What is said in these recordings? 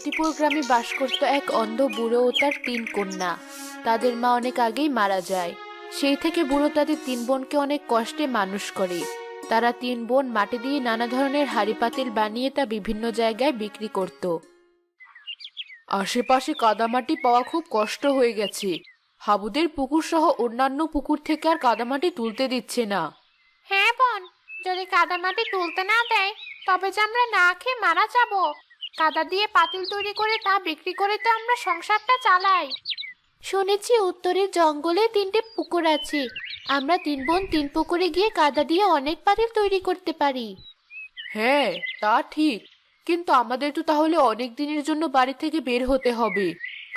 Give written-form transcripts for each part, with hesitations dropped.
ত্রিপুর গ্রামে বাস করত এক অন্ধ বুড়ো ও তার তিন কন্যা। তাদের মা অনেক আগেই মারা যায়। সেই থেকে বুড়ো তাদের তিন বোনকে অনেক কষ্টে মানুষ করে। তারা তিন বোন মাটি দিয়ে নানা ধরনের হাঁড়ি পাতিল বানিয়ে তা বিভিন্ন জায়গায় বিক্রি করত। আশেপাশে কাদামাটি পাওয়া খুব কষ্ট হয়ে গেছে। হাবুদের পুকুর সহ অন্যান্য পুকুর থেকে আর কাদামাটি তুলতে দিচ্ছে না। হ্যাঁ বোন, যদি কাদামাটি তুলতে না দেয় তবে যে আমরা না খেয়ে মারা যাব। কাদা দিয়ে পাতিল তৈরি করে তা বিক্রি করে তো আমরা সংসারটা চালাই। শুনেছি উত্তরের জঙ্গলে তিনটে পুকুর আছে। আমরা তিন বোন তিন পুকুরে গিয়ে কাদা দিয়ে অনেক পাতিল তৈরি করতে পারি। হ্যাঁ, তা ঠিক। কিন্তু আমাদের তো তাহলে অনেক দিনের জন্য বাড়ি থেকে বের হতে হবে,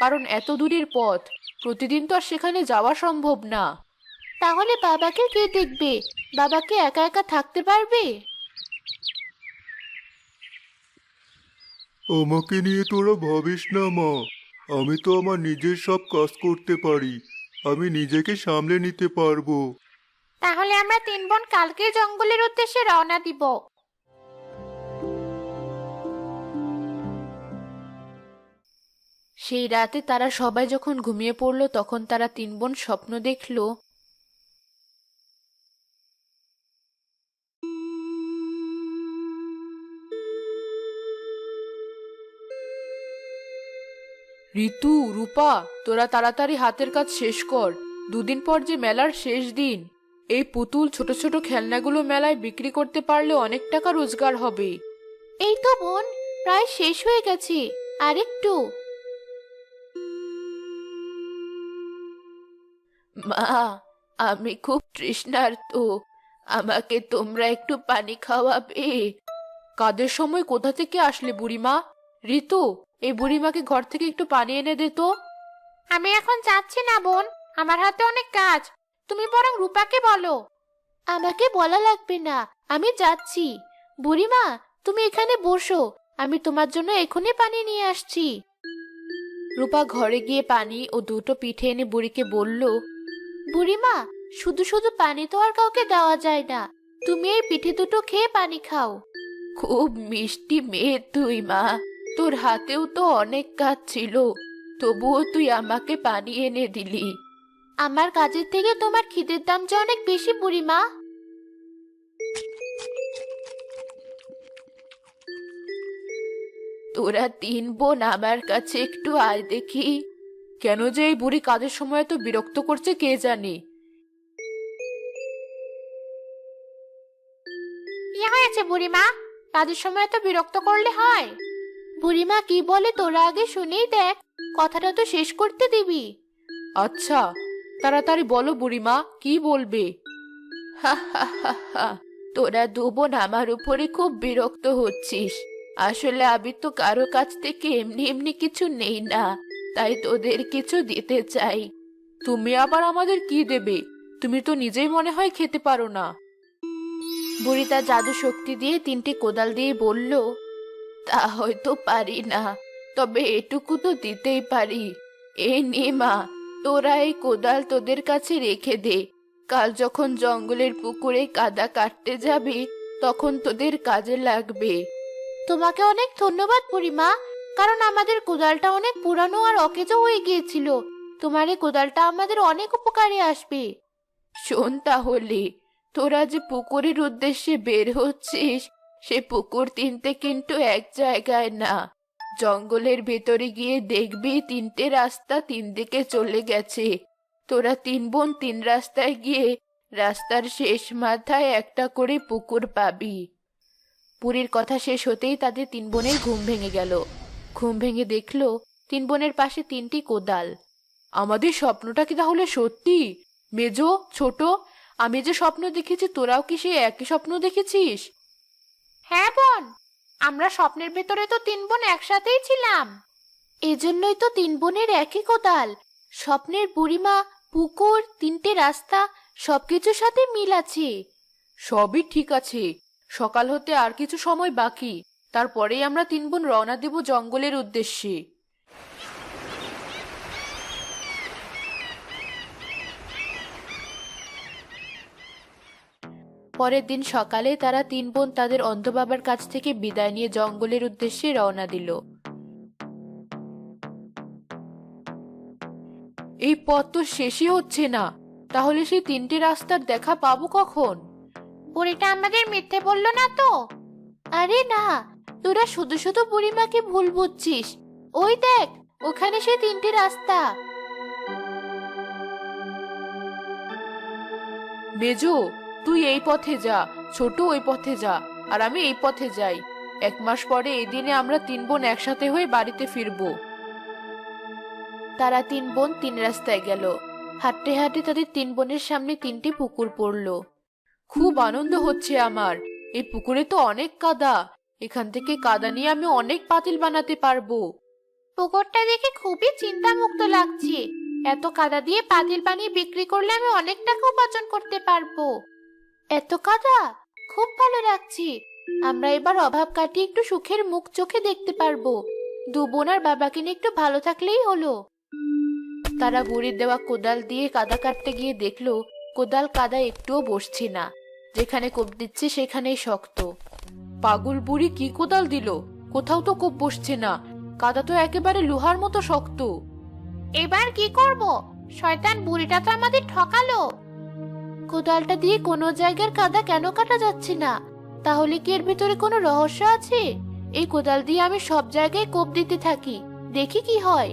কারণ এত দূরের পথ। প্রতিদিন তো আর সেখানে যাওয়া সম্ভব না। তাহলে বাবাকে কে দেখবে? বাবাকে একা একা থাকতে পারবে? আমাকে নিয়ে তোরা ভাবিস না মা, আমি তো আমার নিজের সব কাজ করতে পারি। আমি নিজেকে সামলে নিতে পারবো। তাহলে আমরা তিন বোন কালকে জঙ্গলের উদ্দেশ্যে রওনা দিব। সেই রাতে তারা সবাই যখন ঘুমিয়ে পড়লো তখন তারা তিন বোন স্বপ্ন দেখলো। ঋতু, রূপা, তোরা তাড়াতাড়ি হাতের কাজ শেষ কর। দুদিন পর যে মেলার শেষ দিন। এই পুতুল ছোট ছোট খেলনাগুলো মেলায় বিক্রি করতে পারলে অনেক টাকা রোজগার হবে। এই তো বোন, প্রায় শেষ হয়ে গেছে। আরেকটু। মা, আমি খুব তৃষ্ণার্ত। আমাকে তোমরা একটু পানি খাওয়াবে? কাদের সময় কোথা থেকে আসলে বুড়িমা? ঋতু, এই বুড়িমাকে ঘর থেকে একটু পানি এনে দে তো। আমি এখন যাচ্ছি না বোন, আমার হাতে অনেক কাজ। তুমি বরং রূপাকে বলো। আমাকে বলা লাগবে না, আমি যাচ্ছি। বুড়িমা, তুমি এখানে বসো, আমি তোমার জন্য এখনই পানি নিয়ে আসছি। রূপা ঘরে গিয়ে পানি ও দুটো পিঠে এনে বুড়িকে বলল, বুড়িমা, শুধু শুধু পানি তো আর কাউকে দেওয়া যায় না। তুমি এই পিঠে দুটো খেয়ে পানি খাও। খুব মিষ্টি মেয়ে তুই মা। তোর হাতেও তো অনেক কাজ ছিল, তবুও তুই আমাকে পানি এনে দিলি। আমার কাজের থেকে তোমার খিদের দাম যে অনেক বেশি বুড়িমা। তোরা তিন বোন আমার কাছে একটু আয় দেখি। কেন যে এই বুড়ি কাজের সময় তো বিরক্ত করছে কে জানে। কি হয়েছে বুড়িমা? কাজের সময় তো বিরক্ত করলে হয়। বুড়িমা কি বলে তোরা আগে শুনেই দেখ, কথাটা তো শেষ করতে দিবি। আচ্ছা, তাড়াতাড়ি বলো বুড়িমা, কি বলবে? হা হা হা হা, তোরা দু বোন আমার উপরে খুব বিরক্ত হচ্ছিস। আসলে আমি তো কারো কাছ থেকে এমনি এমনি কিছু নেই না, তাই তোদের কিছু দিতে চাই। তুমি আবার আমাদের কি দেবে? তুমি তো নিজেই মনে হয় খেতে পারো না। বুড়ি তার জাদু শক্তি দিয়ে তিনটি কোদাল দিয়ে বলল, তা হয়তো পারি না, তবে এটুকু তো দিতেই পারি। এই নে মা, তোরা এই কোদাল তোদের কাছে রেখে দে। কাল যখন জঙ্গলের পুকুরে কাদা কাটতে যাবি তখন তোদের কাজে লাগবে। তোমাকে অনেক ধন্যবাদ বুড়িমা, কারণ আমাদের কোদালটা অনেক পুরানো আর অকেজো হয়ে গিয়েছিল। তোমার এই কোদালটা আমাদের অনেক উপকারে আসবে। শোন তাহলে, তোরা যে পুকুরের উদ্দেশ্যে বের হচ্ছিস, সে পুকুর তিনটে কিন্তু এক জায়গায় না। জঙ্গলের ভেতরে গিয়ে দেখবি তিনটে রাস্তা তিন দিকে চলে গেছে। তোরা তিন বোন তিন রাস্তায় গিয়ে রাস্তার শেষ মাথায় একটা করে পুকুর পাবি। পুরীর কথা শেষ হতেই তাদের তিন বোনের ঘুম ভেঙে গেল। ঘুম ভেঙে দেখলো তিন বোনের পাশে তিনটি কোদাল। আমাদের স্বপ্নটা কি তাহলে সত্যি? মেজো, ছোট, আমি যে স্বপ্ন দেখেছি তোরাও কি সেই একই স্বপ্ন দেখেছিস? হ্যাঁ বোন, আমরা স্বপ্নের ভেতরে তো তিন বোন একসাথেই ছিলাম। এজন্যই তো তিন বোনের একই কোদাল। স্বপ্নের বুড়িমা, পুকুর, তিনটে রাস্তা, সবকিছুর সাথে মিল আছে। সবই ঠিক আছে। সকাল হতে আর কিছু সময় বাকি, তারপরেই আমরা তিন বোন রওনা দেব জঙ্গলের উদ্দেশ্যে। পরের দিন সকালে তারা তিন বোন তাদের অন্ধ বাবার কাছ থেকে বিদায় নিয়ে জঙ্গলের উদ্দেশ্যে রওনা দিল। এই পথ তো শেষই হচ্ছে না, তাহলে সেই তিনটে রাস্তার দেখা পাবো কখন? বুড়িটা আমাদের মিথ্যে বললো না তো? আরে না, তোরা শুধু শুধু বুড়িমাকে ভুল বুঝছিস। ওই দেখ, ওখানে সেই তিনটে রাস্তা। মেজো, তুই এই পথে যা, ছোট ওই পথে যা, আর আমি এই পথে যাই। 1 মাস পরে এই দিনে আমরা 3 বোন একসাথে হয়ে বাড়িতে ফিরবো। তারা 3 বোন 3 রাস্তায় গেল। হাঁটতে হাঁটতে তাদের 3 বোনের সামনে 3টি পুকুর পড়লো। খুব আনন্দ হচ্ছে আমার। এই পুকুরে তো অনেক কাদা। এখান থেকে কাদা নিয়ে আমি অনেক পাতিল বানাতে পারবো। পুকুরটা দেখে খুবই চিন্তামুক্ত লাগছে। এত কাদা দিয়ে পাতিল বানিয়ে বিক্রি করলে আমি অনেক টাকা উপার্জন করতে পারবো। এত কাদা, খুব ভালো লাগছে। আমরা এবার অভাব কাটিয়ে একটু সুখের মুখ চোখে দেখতে পারবো। 2 বোন আর বাবাকে নিয়ে একটু ভালো থাকলেই হলো। তারা বুড়ির দেওয়া কোদাল দিয়ে কাদা কাটতে গিয়ে দেখলো কোদাল কাদা একটুও বসছে না। যেখানে কোপ দিচ্ছে সেখানেই শক্ত। পাগল বুড়ি কি কোদাল দিল? কোথাও তো কোপ বসছে না। কাদা তো একেবারে লোহার মতো শক্ত। এবার কি করব? শয়তান বুড়িটা তো আমাদের ঠকালো। কোদালটা দিয়ে কোনো জায়গার কাদা কেন কাটা যাচ্ছে না? তাহলে কি এর ভিতরে কোনো রহস্য আছে? এই কোদাল দিয়ে আমি সব জায়গায় কোপ দিতে থাকি, দেখি কি হয়।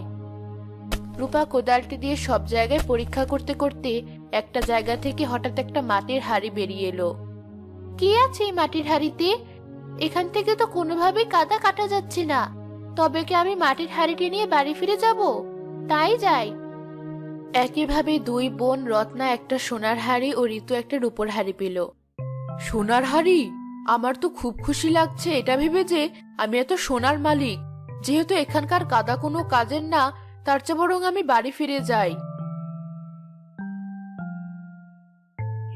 রূপা কোদালটি দিয়ে সব জায়গায় পরীক্ষা করতে করতে একটা জায়গা থেকে হঠাৎ একটা মাটির হাঁড়ি বেরিয়ে এলো। কি আছে এই মাটির হাঁড়িতে? এখান থেকে তো কোনোভাবেই কাদা কাটা যাচ্ছে না। তবে কি আমি মাটির হাঁড়িটি নিয়ে বাড়ি ফিরে যাব? তাই যাই। একইভাবে 2 বোন রত্না একটা সোনার হাঁড়ি ও ঋতু একটা রূপোর হাঁড়ি পেল। সোনার হাঁড়ি? আমার তো খুব খুশি লাগছে এটা ভেবে যে আমি এত সোনার মালিক। যেহেতু এখানকার কাদা কোনো কাজের না, তার চেয়ে বরং আমি বাড়ি ফিরে যাই।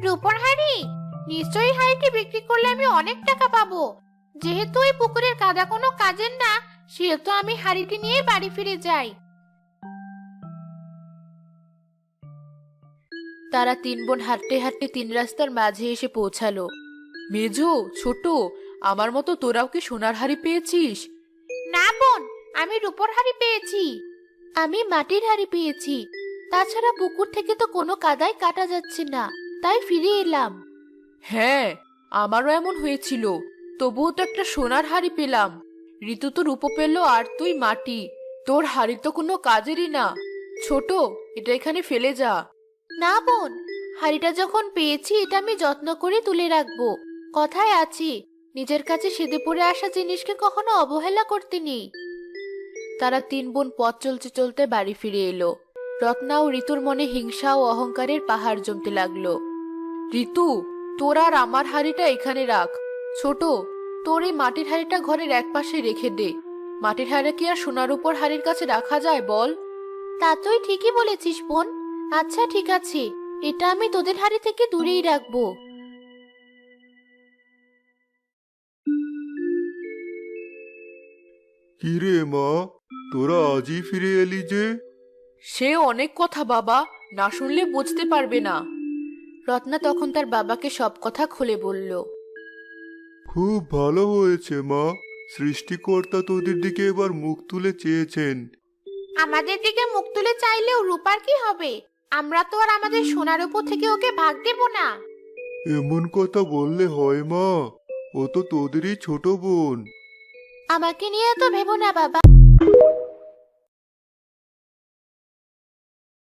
রূপোর হাঁড়ি? নিশ্চয়ই হাঁড়িটি বিক্রি করলে আমি অনেক টাকা পাবো। যেহেতু এই পুকুরের কাদা কোনো কাজের না, সেহেতু আমি হাঁড়িটি নিয়ে বাড়ি ফিরে যাই। তারা 3 বোন হাঁটতে হাঁটতে 3 রাস্তার মাঝে এসে পৌঁছালো। মেজো, ছোট, আমার মতো তোরাও কি সোনার হাঁড়ি পেয়েছিস? না বোন, আমি রূপোর হাঁড়ি পেয়েছি। আমি মাটির হাঁড়ি পেয়েছি। তাছাড়া পুকুর থেকে তো কোনো কাদাই কাটা যাচ্ছে না, তাই ফিরে এলাম। হ্যাঁ, আমারও এমন হয়েছিল। তবুও তো একটা সোনার হাঁড়ি পেলাম। ঋতু তো রূপো পেল আর তুই মাটি। তোর হাঁড়ি তো কোনো কাজেরই না। ছোট, এটা এখানে ফেলে যা। না বোন, হাঁড়িটা যখন পেয়েছি এটা আমি যত্ন করে তুলে রাখবো। কথায় আছে, নিজের কাছে সেদে পড়ে আসা জিনিসকে কখনো অবহেলা করতে নেই। তারা 3 বোন পথ চলতে চলতে বাড়ি ফিরে এলো। রত্না ও ঋতুর মনে হিংসা ও অহংকারের পাহাড় জমতে লাগলো। ঋতু, তোর আর আমার হাঁড়িটা এখানে রাখ। ছোট, তোর এই মাটির হাঁড়িটা ঘরের একপাশে রেখে দে। মাটির হাঁড়ি কি আর সোনার উপর হাঁড়ির কাছে রাখা যায় বল? তা তুই ঠিকই বলেছিস বোন। আচ্ছা ঠিক আছে, এটা আমি তোদের হাঁড়ি থেকে দূরেই রাখবো। কি রে মা, তোরা আজই ফিরে এলি যে? সে অনেক কথা বাবা, না শুনলে বুঝতে পারবে না। রত্না তখন তার বাবাকে সব কথা খুলে বলল। খুব ভালো হয়েছে মা। সৃষ্টিকর্তা তোদের দিকে এবার মুখ তুলে চেয়েছেন। আমাদের দিকে মুখ তুলে চাইলেও রূপার কি হবে? আমরা তো আর আমাদের সোনার উপর থেকে ওকে ভাগ দেব না। এমন কথা বললে হয় মা? ও তো তোদেরই ছোট বোন। আমাকে নিয়ে তো ভেবো না বাবা।